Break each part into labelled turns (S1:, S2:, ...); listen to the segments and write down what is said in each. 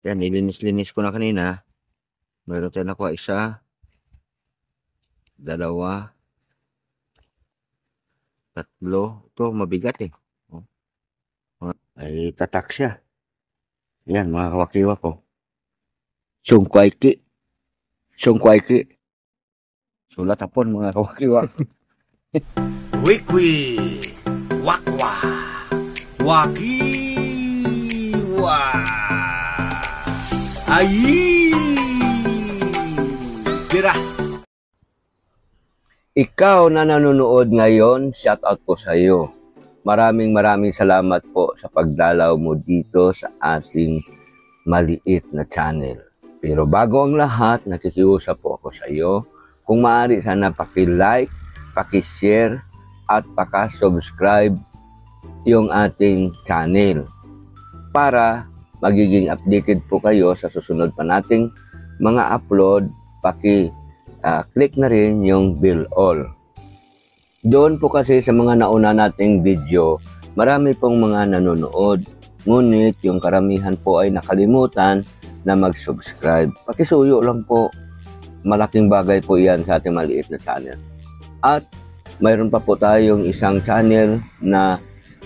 S1: Yan, nilinis-linis ko na kanina. Meron tayo nakuha isa, dalawa, tatlo. Ito, mabigat eh. Oh, ay, tatak siya. Yan, mga kawakiwa ko. Sungkwayki. Sungkwayki. Sulat hapon, mga kawakiwa.
S2: Wikwi, wakwa, wakiwa, ayi, tira.
S3: Ikaw na nanonood ngayon, shout out po sa iyo. Maraming salamat po sa pagdalaw mo dito sa ating maliit na channel. Pero bago ang lahat, nakikiusap po ako sa iyo. Kung maaari sana paki-like, paki-share, at paka-subscribe yung ating channel para magiging updated po kayo sa susunod pa nating mga upload. Click na rin yung bell all. Doon po kasi sa mga nauna nating video, marami pong mga nanonood. Ngunit yung karamihan po ay nakalimutan na mag-subscribe. Pakisuyo lang po. Malaking bagay po yan sa ating maliit na channel. At mayroon pa po tayong isang channel na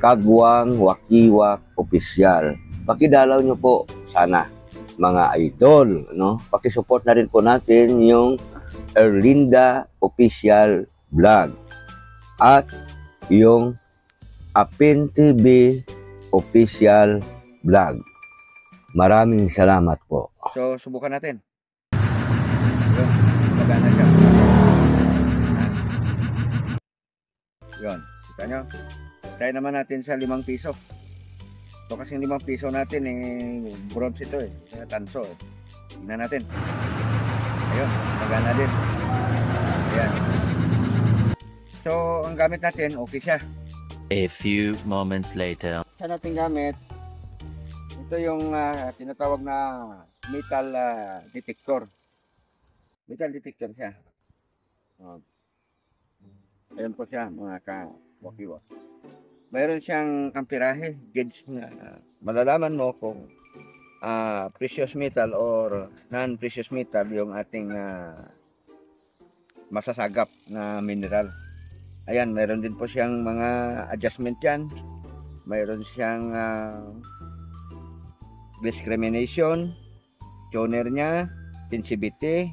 S3: Kagwang Wakiwak Official. Pakidalaw nyo po sana mga idol. No? Pakisupport na rin po natin yung Erlinda Official Vlog at yung Apin TV Official Vlog. Maraming salamat po.
S1: So, subukan natin. Yun, magana siya. Yun, kita nyo. Try naman natin sa 5 piso. So, kasi 5 piso natin, bronze ito eh. Tanso eh. Tingnan natin. Ayun, magana din. Ayan. So, ang gamit natin, okay siya.
S4: A few moments later.
S1: Sa nating gamit, ito yung tinatawag na metal detector. Metal detector siya. Ayan po siya, mga kawakiwa. Mayroon siyang amperahe, gauge na malalaman mo kung precious metal or non-precious metal yung ating masasagap na mineral. Ayan, mayroon din po siyang mga adjustment yan. Mayroon siyang discrimination, tuner niya, sensitivity.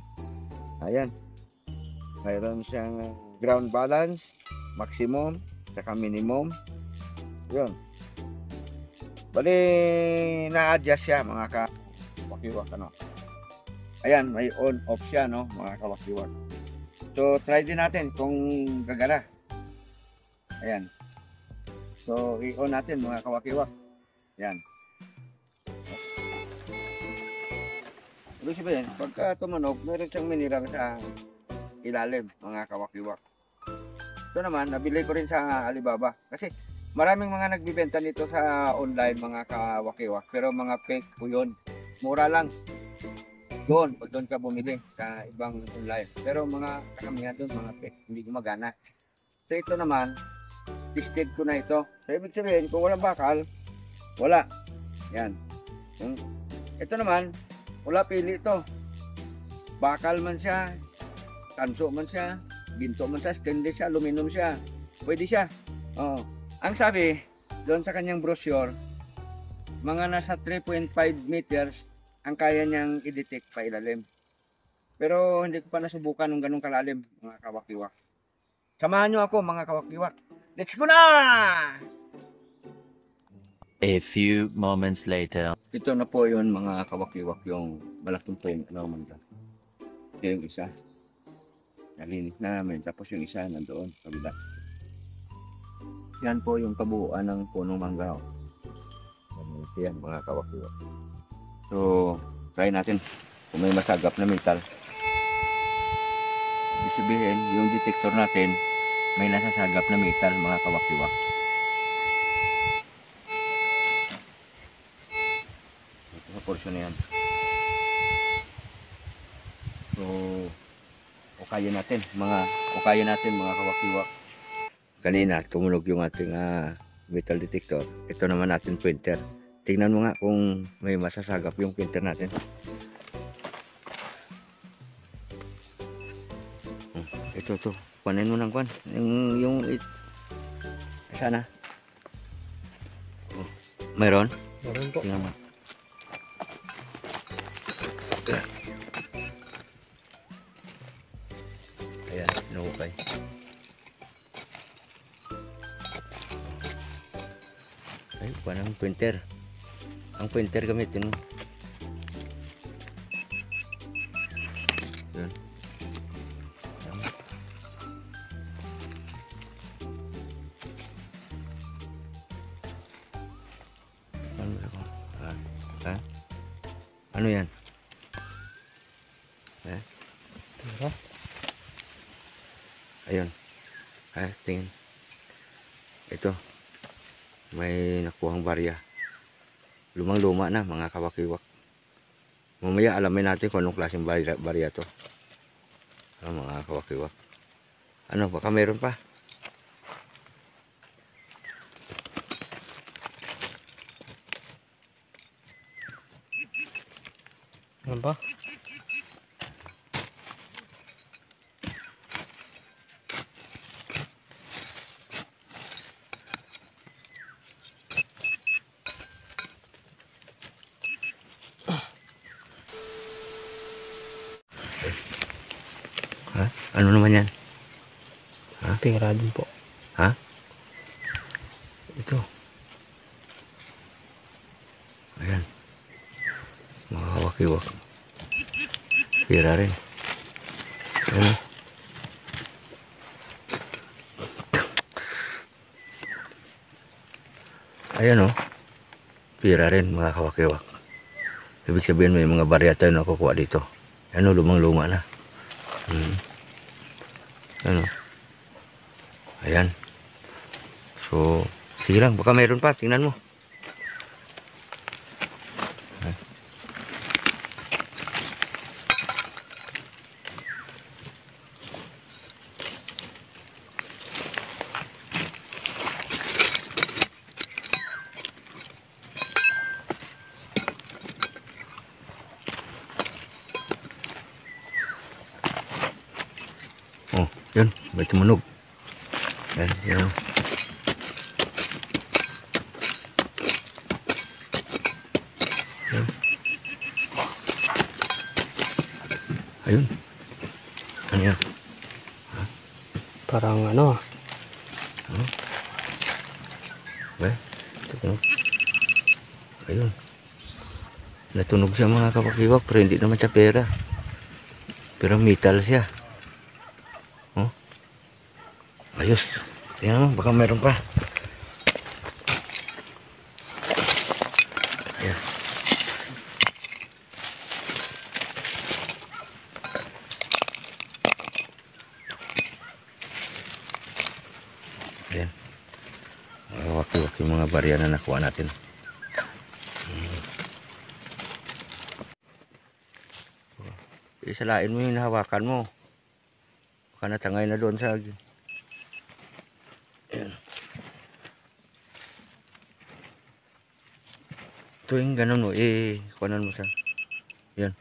S1: Ayan. Mayroon siyang ground balance, maximum, saka minimum. Yun. Bali, na-adjust siya mga kawakiwak, ano. Ayan, may on-off siya, no, mga kawakiwak. So, try din natin kung gagana. Ayan. So, i-on natin mga kawakiwak. Ayan. Ibig sabihin, pagka tumunog, meron siyang mineral sa ilalim, mga kawakiwak. Ito naman, nabili ko rin sa Alibaba. Kasi maraming mga nagbibenta nito sa online, mga kawakiwak. Pero mga fake po yun. Mura lang. Doon, pag doon ka bumili sa ibang online. Pero mga kakamihan doon, mga fake, hindi gumagana. So ito naman, tested ko na ito. So ibig sabihin, kung walang bakal, wala. Yan. Ito naman, wala pili ito. Bakal man siya, tanso man siya, ginto man siya, stainless siya, aluminum siya. Pwede siya. Oh. Ang sabi, doon sa kanyang brochure, mga nasa 3.5 meters ang kaya niyang i-detect pa ilalim. Pero hindi ko pa nasubukan ng ganung kalalim, mga kawakiwak. Samahan nyo ako, mga kawakiwak. Let's go na!
S4: A few moments later.
S1: Ito na po yun, mga kawakiwak, yung malaking frame. Ano man ito? Ito yung isa. Nalinis na namin. Tapos yung isa nandoon, kabila. Yan po yung kabuuan ng punong mangga. Yan, mga kawakiwak. So, try natin kung may masagap na metal. Ibig sabihin, yung detector natin, may nasasagap na metal, mga kawakiwak. Ito sa portion na yan. So, ukayin natin mga kawakiwak. Kanina, tumunog yung ating metal detector. Ito naman natin pointer. Tingnan mo nga kung may masasagap yung printer natin. Ito. Kuhanin mo ng kuhan. Sana. Mayroon?
S5: Meron po.
S1: Tingnan mo. Ayan, nahukay. Ay, kuha ng printer. Ang printer gamitin mo. Yan. Ano yan?
S5: Tira.
S1: Ayun. Tingin. Ito. May nakuhang barya. Lumang-luma na mga kawakiwak. Mamaya alamin natin kung anong klaseng barya to. Mga kawakiwak. Ano, baka meron pa.
S5: Ano ba?
S1: Ano naman yan?
S5: Pera din po.
S1: Ito. Ayan. Mga kawakiwak. Pira rin. Ayan. Ayan o. Pira rin mga kawakiwak. Ibig sabihin may mga barya tayo na kukuha dito. Ano, lumang-luma na. Ano? Ayan. So, sige lang. Baka mayroon pa. Tingnan mo. Oh, yun. May tumunog. Ayan, yun. Ayun. Ano yan?
S5: Parang ano ah.
S1: Tunog. Ayun. Natunog siya mga kapakiwak, pero hindi naman siya pera. Pero metal siya. Oh. Ayos. Tingnan mo, baka meron pa. Ayan. Ayan. Waki-waki yung mga barya na nakuha natin. Isalain mo yung nahawakan mo. Baka natangay na doon sa... Ayan. Tuwing ganun mo, kuhanan mo sa... Yan.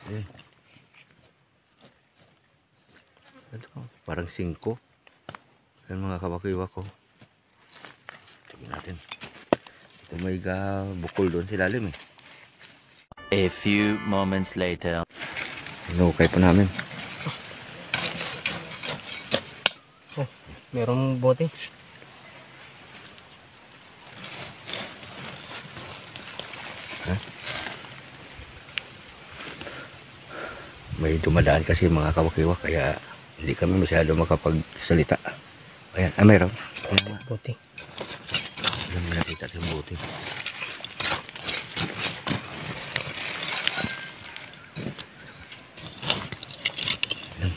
S1: Ayan. Ito, parang 5. Ayan mga kabakiwa ko. Tingnan natin. Ito may bukol doon sa ilalim eh.
S4: A few moments later.
S1: Inukay pa namin.
S5: Merong bote.
S1: May dumadaan kasi mga kawakiwa kaya hindi kami masyado makapagsalita. Ayan, mayroon. Ayan,
S5: Bote.
S1: alam mo nakita sa buti. Ayan.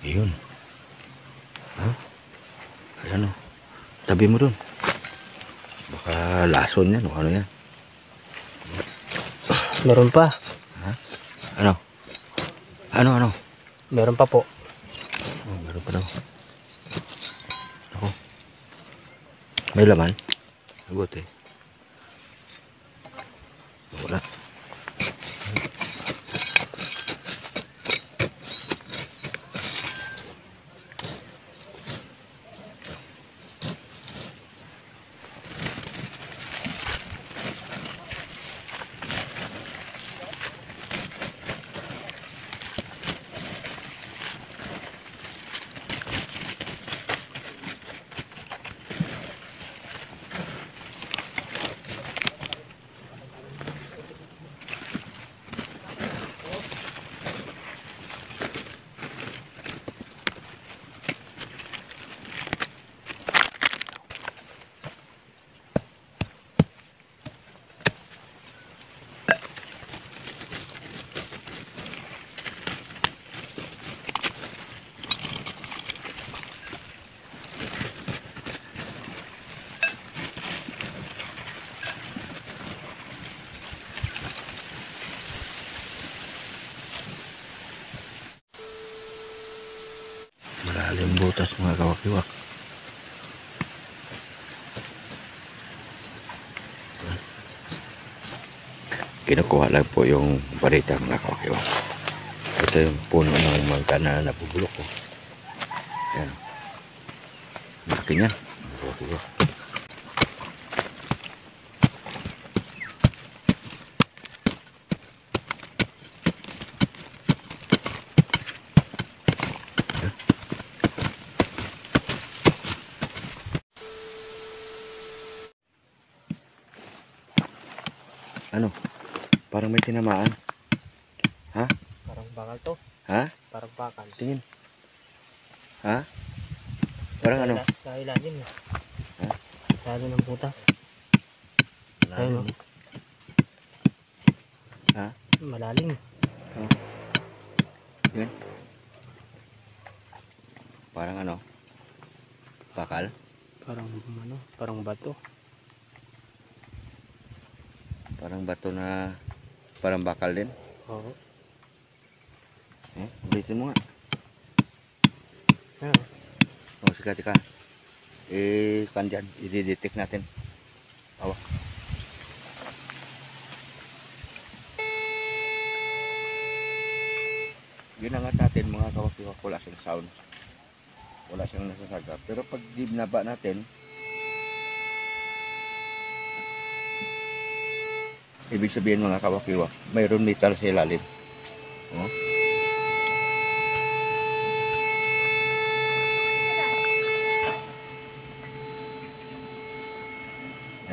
S1: Ayun. Ha? Ayan o. Tabi mo dun. Baka lason yan o ano yan.
S5: Meron pa.
S1: Ano?
S3: Ano?
S5: Meron pa po.
S3: Oh, meron pa daw. Ako. May laman? Mabuti. Wala. Malalim butas mga kawakiwak. Kinukuha lang po yung barita mga kawakiwak. Ito yung puno ng mangga na nabubulok ko. Yan. Laki niya. Mga kawakiwak. Ano? Parang may tinamaan. Ha?
S5: Parang bakal to.
S3: Ha?
S5: Parang bakal.
S3: Tingin. Ha? Parang ano?
S5: Sa ilalim eh.
S3: Ha?
S5: Sa ilalim ng butas. Ayun, oh.
S3: Ha?
S5: Malalim.
S3: Yun. Parang ano? Bakal?
S5: Parang bato.
S3: Parang bato na parang bakal din.
S5: Oo.
S3: Ulitin mo nga.
S5: Ayun.
S3: Oh, sige, tika. Kan dyan. I-detect natin. Hawak. Ginangat natin mga kawakiwak, wala siyang sound. Wala siyang nasasaga. Pero pag dinaba natin, ibig sabihin mga kawakiwak, mayroon metal sa ilalim. Oh.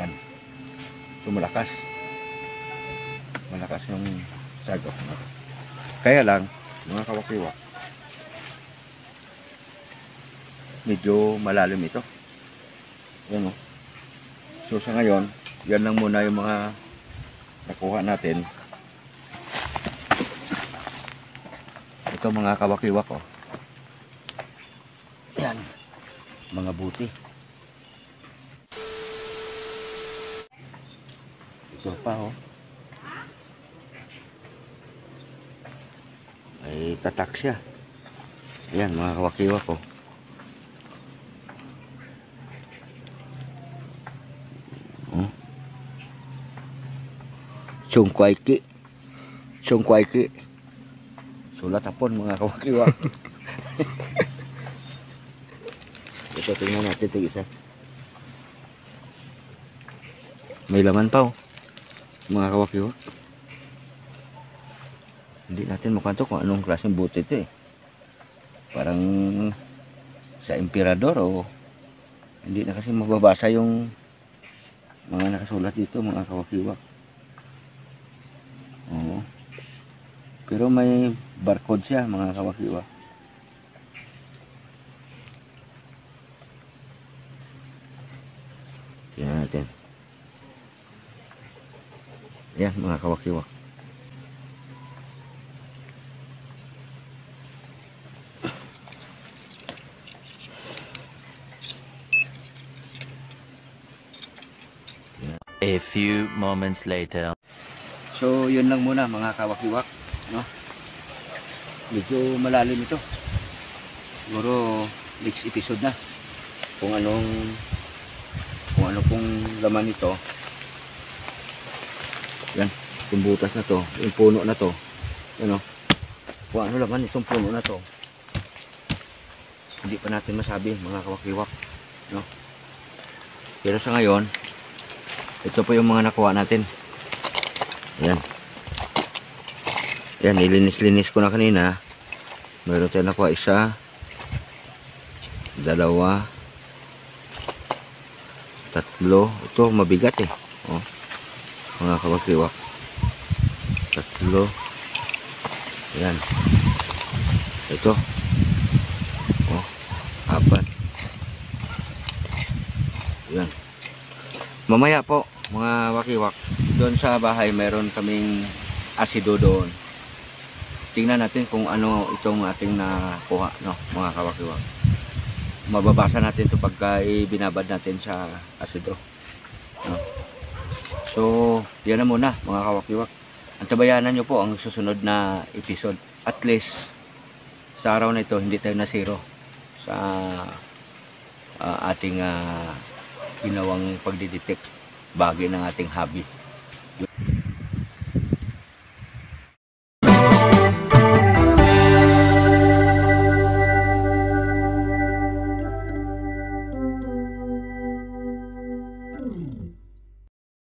S3: Yan. So malakas. Malakas yung sagok. Kaya lang, mga kawakiwak, medyo malalim ito. Yan o. So sa ngayon, yan lang muna yung mga nakuha natin. Ito mga kawakiwak oh. Yan. Mga buti. Ito pa oh. Ay tatak siya. Yan mga kawakiwak oh. Sungkwayki. Sulat hapon mga kawakiwak. Ito tingnan natin ito isa. May laman pa oh. Mga kawakiwak. Hindi natin makanto kung anong klaseng buti ito eh. Parang sa emperador o hindi na kasi mababasa yung mga nakasulat dito mga kawakiwak. Oo. Pero may barcode siya mga kawakiwak. Tingnan natin. Ayan mga kawakiwak.
S4: A few moments later.
S1: So yun lang muna mga kawakiwak, no? medyo malalim ito. Siguro next episode na kung ano pong laman nito. Yan, yung butas na to, yung puno na to. Ano? Kung ano laman itong puno na to. Hindi pa natin masabi, mga kawakiwak, no? Pero sa ngayon, ito po yung mga nakuha natin. Yan. Yan, nilinis-linis ko na kanina. Meron tayo nakuha isa, dalawa, tatlo. Ito mabigat eh. Oh, mga kawakiwak. Tatlo. Yan. Ito. Oh, apat. Yan. Mamaya po, mga wakiwak, doon sa bahay mayroon kaming asido doon. Tingnan natin kung ano itong ating nakuha, no, mga kawakiwak. Mababasa natin ito pagka binabad natin sa asido, no? So, yan na muna, mga kawakiwak. Antabayanan nyo po ang susunod na episode. At least, sa araw na ito, hindi tayo na zero sa ating ginawang pagdidetect bagay ng ating hobby.